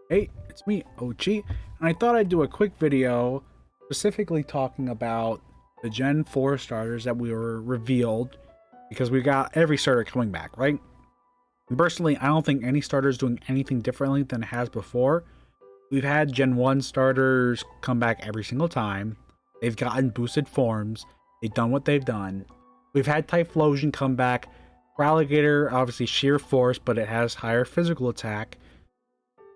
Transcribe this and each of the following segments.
Hey, it's me, Ochi, and I thought I'd do a quick video specifically talking about the Gen 4 starters that we were revealed because we got every starter coming back, right? And personally, I don't think any starter is doing anything differently than it has before. We've had Gen 1 starters come back every single time. They've gotten boosted forms. They've done what they've done. We've had Typhlosion come back. Alligator, obviously sheer force, but it has higher physical attack.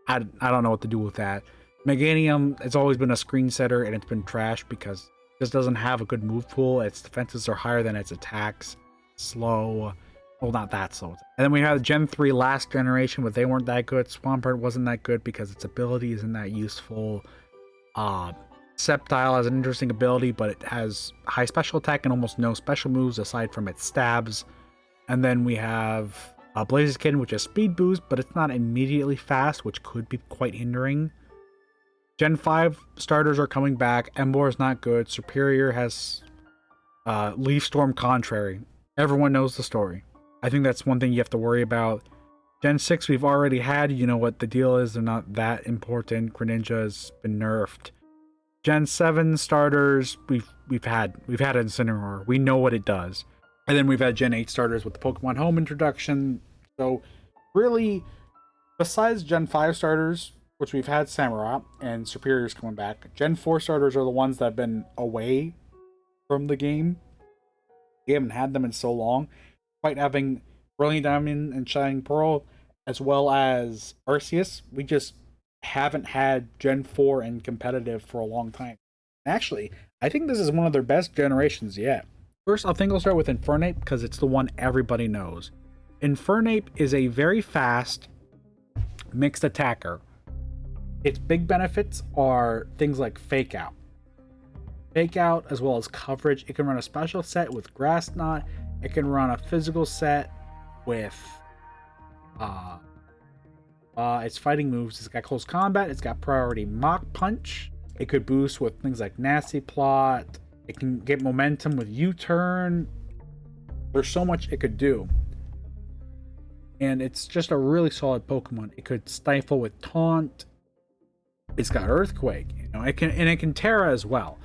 I don't know what to do with that. Meganium has always been a screen setter and it's been trash because it just doesn't have a good move pool. Its defenses are higher than its attacks. Slow. Well, not that slow. And then we have Gen 3 last generation, but they weren't that good. Swampert wasn't that good because its ability isn't that useful. Sceptile has an interesting ability, but it has high special attack and almost no special moves aside from its stabs. And then we have Blaziken, which has speed boost, but it's not immediately fast, which could be quite hindering. Gen 5 starters are coming back. Emboar is not good. Superior has Leaf Storm Contrary. Everyone knows the story. I think that's one thing you have to worry about. Gen 6 we've already had. You know what the deal is. They're not that important. Greninja has been nerfed. Gen 7 starters, we've had Incineroar. We know what it does. And then we've had Gen 8 starters with the Pokemon Home introduction. So really, besides Gen 5 starters, which we've had Samurott and Superior's coming back, Gen 4 starters are the ones that have been away from the game. We haven't had them in so long. Despite having Brilliant Diamond and Shining Pearl, as well as Arceus, we just haven't had Gen 4 and competitive for a long time. Actually, I think this is one of their best generations yet. First, I think I'll start with Infernape because it's the one everybody knows. Infernape is a very fast mixed attacker. Its big benefits are things like Fake Out. Fake Out as well as coverage. It can run a special set with Grass Knot. It can run a physical set with its fighting moves. It's got close combat. It's got priority Mach Punch. It could boost with things like Nasty Plot. It can get momentum with U-turn. There's so much it could do. And it's just a really solid Pokemon. It could stifle with Taunt. It's got Earthquake. It can Terra as well.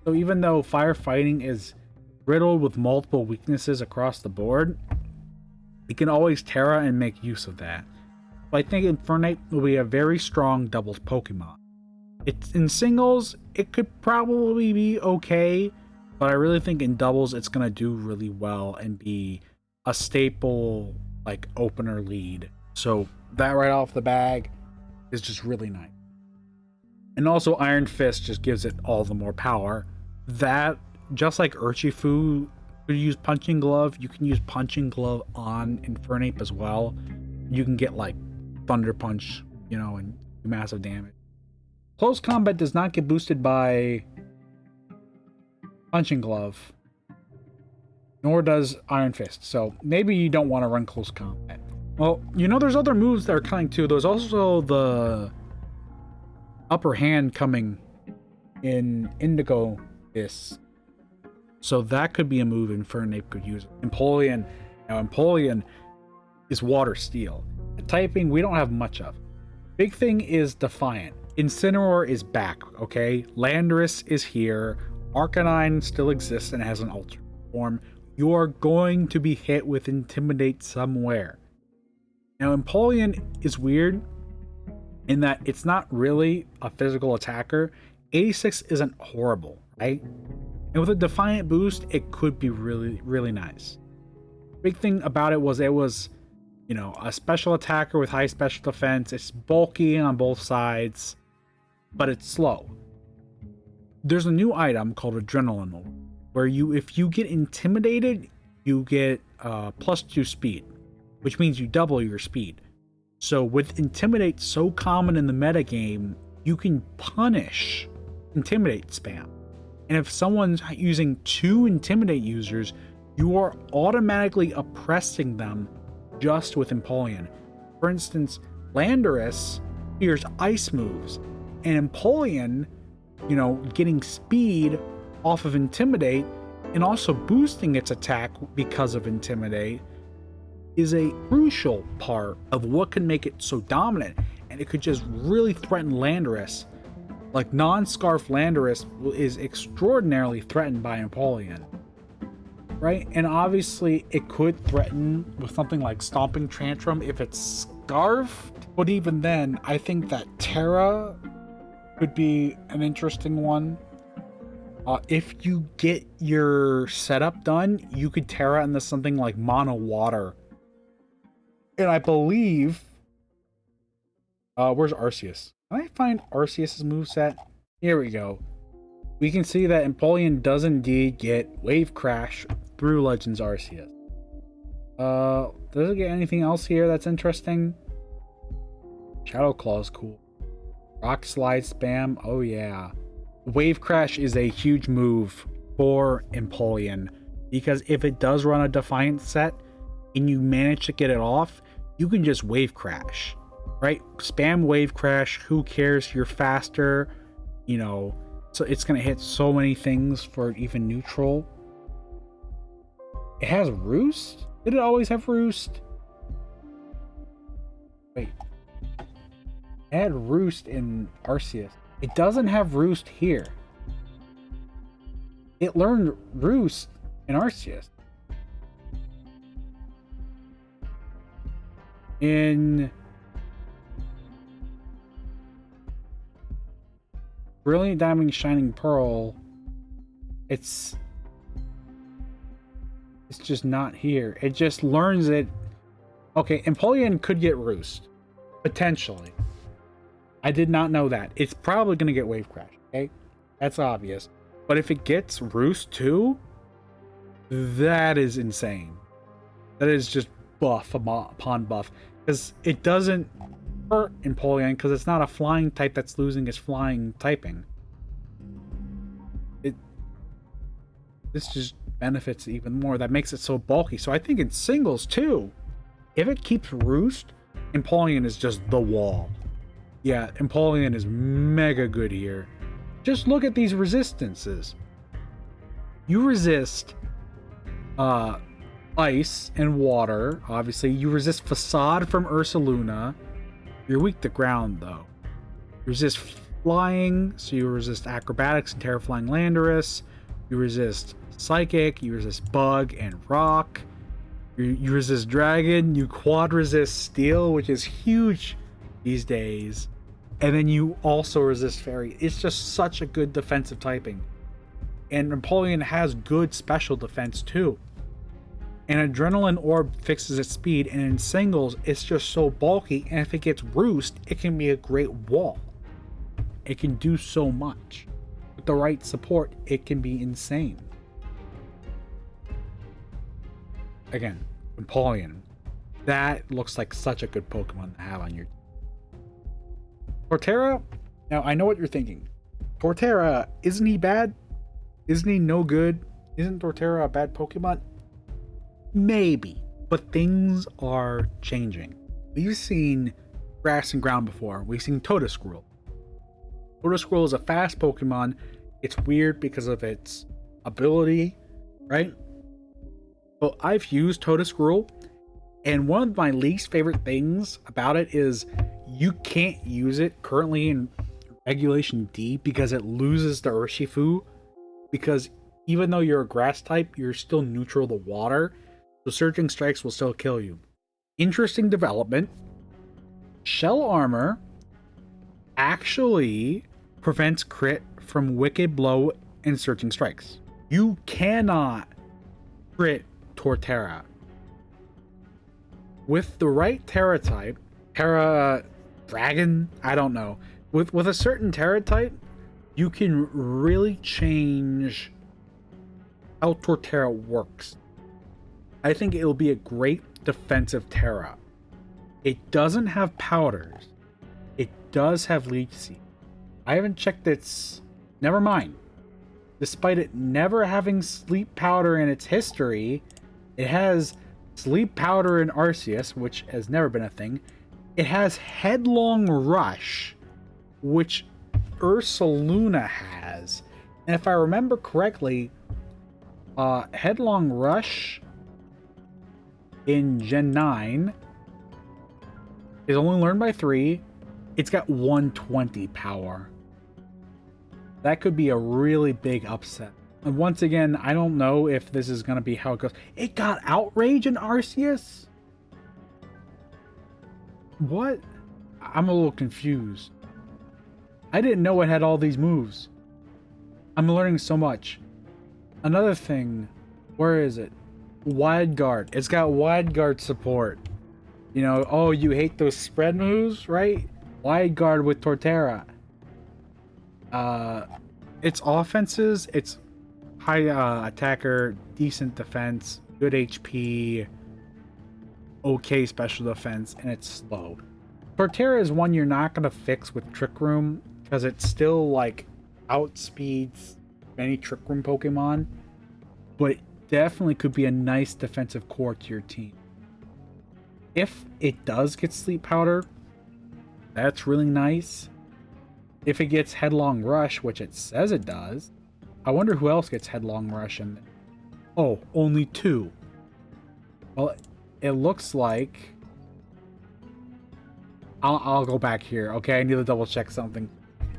So even though firefighting is riddled with multiple weaknesses across the board, it can always Terra and make use of that. So I think Infernape will be a very strong doubles Pokemon. It's in singles, it could probably be okay, but I really think in doubles it's gonna do really well and be a staple like opener lead. So that right off the bag is just really nice. And also Iron Fist just gives it all the more power. That, just like Urshifu could use Punching Glove, you can use Punching Glove on Infernape as well. You can get like Thunder Punch, and do massive damage. Close combat does not get boosted by Punching Glove, nor does Iron Fist, so maybe you don't want to run close combat. Well, there's other moves that are coming too. There's also the upper hand coming in Indigo Fist, so that could be a move Infernape could use. Empoleon, Empoleon is Water Steel. The typing we don't have much of. Big thing is Defiant. Incineroar is back, okay? Landorus is here. Arcanine still exists and has an alternate form. You are going to be hit with Intimidate somewhere. Now, Empoleon is weird in that it's not really a physical attacker. 86 isn't horrible, right? And with a Defiant boost, it could be really, really nice. Big thing about it was a special attacker with high special defense. It's bulky on both sides, but it's slow. There's a new item called Adrenaline, where if you get intimidated, you get +2 speed, which means you double your speed. So with Intimidate so common in the metagame, you can punish Intimidate spam. And if someone's using 2 Intimidate users, you are automatically oppressing them just with Empoleon. For instance, Landorus fears ice moves, and Empoleon, getting speed off of Intimidate and also boosting its attack because of Intimidate is a crucial part of what can make it so dominant. and it could just really threaten Landorus. Like, non-Scarf Landorus is extraordinarily threatened by Empoleon, right? And obviously, it could threaten with something like Stomping Tantrum if it's Scarfed. But even then, I think that Terra could be an interesting one. If you get your setup done, you could Terra into something like Mono Water. And I believe... where's Arceus? Can I find Arceus' moveset? Here we go. We can see that Empoleon does indeed get Wave Crash through Legends Arceus. Does it get anything else here that's interesting? Shadow Claw is cool. Rock Slide Spam, oh yeah. Wave Crash is a huge move for Empoleon, because if it does run a Defiant set and you manage to get it off, you can just Wave Crash. Right? Spam Wave Crash, who cares? You're faster, you know, so it's going to hit so many things for even neutral. It has Roost? Did it always have Roost? Wait. It had Roost in Arceus. It doesn't have Roost here. It learned Roost in Arceus. In... Brilliant Diamond Shining Pearl, it's just not here. It just learns it. Okay, Empoleon could get Roost. Potentially. I did not know that. It's probably going to get Wave Crash, okay? That's obvious. But if it gets Roost too, that is insane. That is just buff upon buff. Because it doesn't hurt Empoleon, because it's not a flying type that's losing its flying typing. This just benefits even more. That makes it so bulky. So I think in singles too, if it keeps Roost, Empoleon is just the wall. Yeah, Empoleon is mega good here. Just look at these resistances. You resist ice and water. Obviously, you resist Facade from Ursaluna. You're weak to ground, though. You resist flying, so you resist acrobatics and Terraflying Landorus. You resist psychic, you resist bug and rock. You resist dragon, you quad resist steel, which is huge these days. And then you also resist fairy. It's just such a good defensive typing. And Empoleon has good special defense too. And Adrenaline Orb fixes its speed, and in singles, it's just so bulky, and if it gets Roost, it can be a great wall. It can do so much. With the right support, it can be insane. Again, Empoleon. That looks like such a good Pokemon to have on your team. Torterra? Now, I know what you're thinking. Torterra, isn't he bad? Isn't he no good? Isn't Torterra a bad Pokemon? Maybe, but things are changing. We've seen grass and ground before. We've seen Totoscrool. Totoscrool is a fast Pokemon. It's weird because of its ability, right? But I've used Totoscrool, and one of my least favorite things about it is you can't use it currently in Regulation D because it loses the Urshifu. Because even though you're a grass type, you're still neutral to water. So Surging Strikes will still kill you. Interesting development. Shell Armor actually prevents crit from Wicked Blow and Surging Strikes. You cannot crit Torterra. With the right Terra type, Terra Dragon, I don't know. With a certain Terra type, you can really change how Torterra works. I think it'll be a great defensive Terra. It doesn't have powders. It does have Leech Seed. I haven't checked its... Never mind. Despite it never having Sleep Powder in its history, it has Sleep Powder in Arceus, which has never been a thing. It has Headlong Rush, which Ursaluna has. And if I remember correctly, Headlong Rush in Gen 9 is only learned by 3. It's got 120 power. That could be a really big upset. And once again, I don't know if this is going to be how it goes. It got Outrage in Arceus? What? I'm a little confused. I didn't know it had all these moves. I'm learning so much. Another thing, where is it? Wide Guard. It's got Wide Guard support. You know, oh, you hate those spread moves, right? Wide Guard with Torterra. Its offenses, it's high attacker, decent defense, good HP, okay special defense, and it's slow. Torterra is one you're not going to fix with Trick Room because it still like outspeeds many Trick Room Pokemon, but it definitely could be a nice defensive core to your team. If it does get Sleep Powder, that's really nice. If it gets Headlong Rush, which it says it does, I wonder who else gets Headlong Rush in there. Oh, only 2. Well, it looks like... I'll go back here, okay? I need to double check something.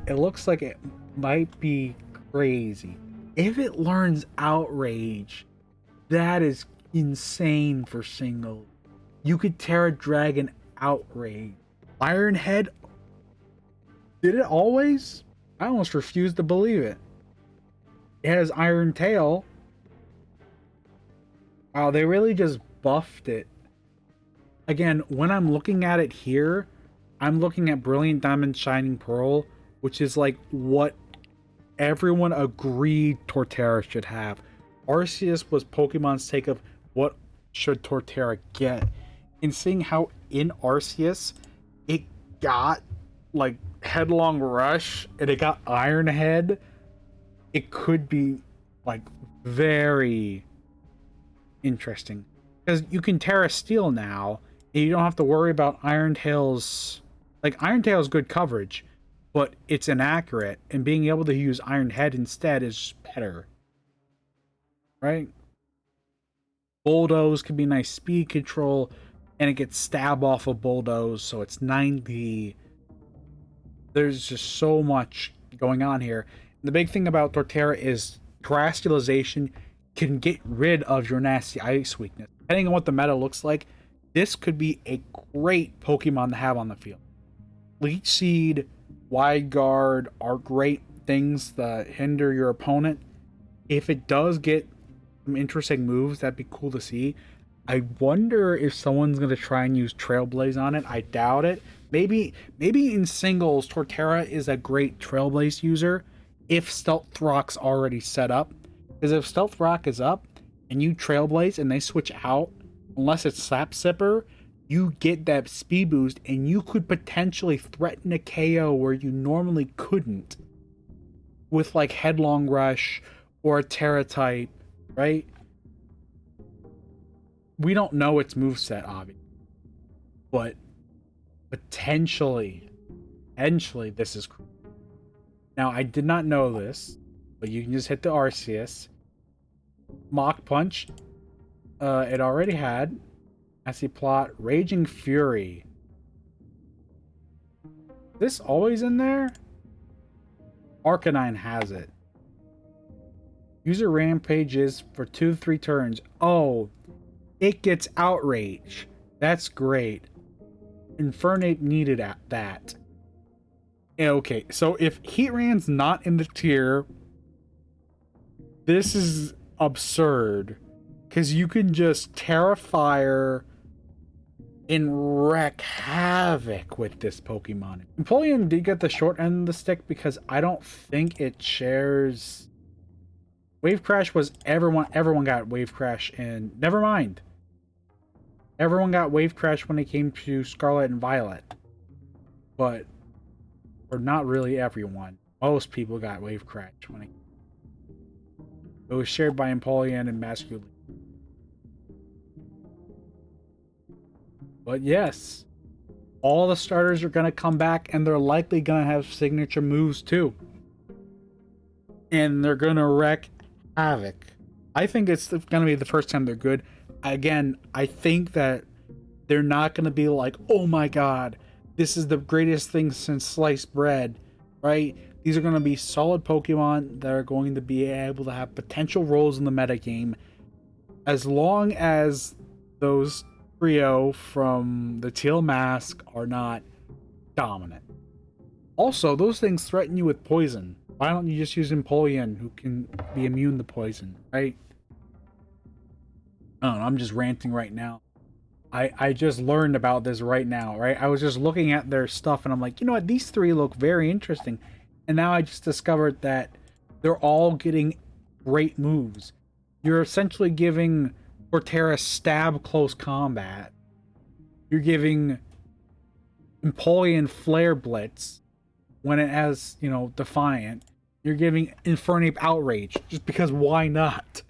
It looks like it might be crazy. If it learns Outrage, that is insane for single. You could Terra Dragon Outrage. Iron Head? Did it always? I almost refuse to believe it. It has Iron Tail. Wow, they really just buffed it. Again, when I'm looking at it here, I'm looking at Brilliant Diamond Shining Pearl, which is like what everyone agreed Torterra should have. Arceus was Pokemon's take of what should Torterra get. And seeing how in Arceus it got like Headlong Rush and it got Iron Head, it could be like very interesting. Because you can Terra Steel now, and you don't have to worry about Iron Tail's... Like, Iron Tail's good coverage, but it's inaccurate, and being able to use Iron Head instead is better. Right? Bulldoze can be nice speed control, and it gets stab off of Bulldoze, so it's 90. There's just so much going on here. And the big thing about Torterra is Terastallization can get rid of your nasty ice weakness. Depending on what the meta looks like, this could be a great Pokemon to have on the field. Leech Seed, Wide Guard are great things that hinder your opponent. If it does get some interesting moves, that'd be cool to see. I wonder if someone's going to try and use Trailblaze on it. I doubt it. Maybe in singles, Torterra is a great Trailblaze user if Stealth Rock's already set up. Because if Stealth Rock is up and you Trailblaze and they switch out, unless it's Slap Sipper, you get that speed boost and you could potentially threaten a KO where you normally couldn't with like Headlong Rush or a Terra type, right? We don't know its moveset, obviously, but potentially this is cool. Now, I did not know this, but you can just hit the Arceus. Mach Punch, it already had. Messy Plot, Raging Fury. Is this always in there? Arcanine has it. User rampages for 2 to 3 turns. Oh, it gets Outrage. That's great. Infernape needed that. Okay, so if Heatran's not in the tier, this is absurd. Because you can just Terrafire and wreak havoc with this Pokemon. Empoleon did get the short end of the stick because I don't think it shares... Wave Crash was everyone got Wave Crash, and never mind. Everyone got Wave Crash when it came to Scarlet and Violet. But, or not really everyone. Most people got Wave Crash when it was shared by Empoleon and Masculine. But yes, all the starters are going to come back, and they're likely going to have signature moves too. And they're going to wreak havoc. I think it's going to be the first time they're good. Again, I think that they're not going to be like, oh my god, this is the greatest thing since sliced bread, right? These are going to be solid Pokemon that are going to be able to have potential roles in the metagame as long as those trio from the Teal Mask are not dominant. Also, those things threaten you with poison. Why don't you just use Empoleon, who can be immune to poison, right? I don't know, I'm just ranting right now. I just learned about this right now, right? I was just looking at their stuff and I'm like, you know what, these three look very interesting. And now I just discovered that they're all getting great moves. You're essentially giving Torterra stab close combat. You're giving Empoleon Flare Blitz when it has, you know, Defiant. You're giving Infernape Outrage, just because why not?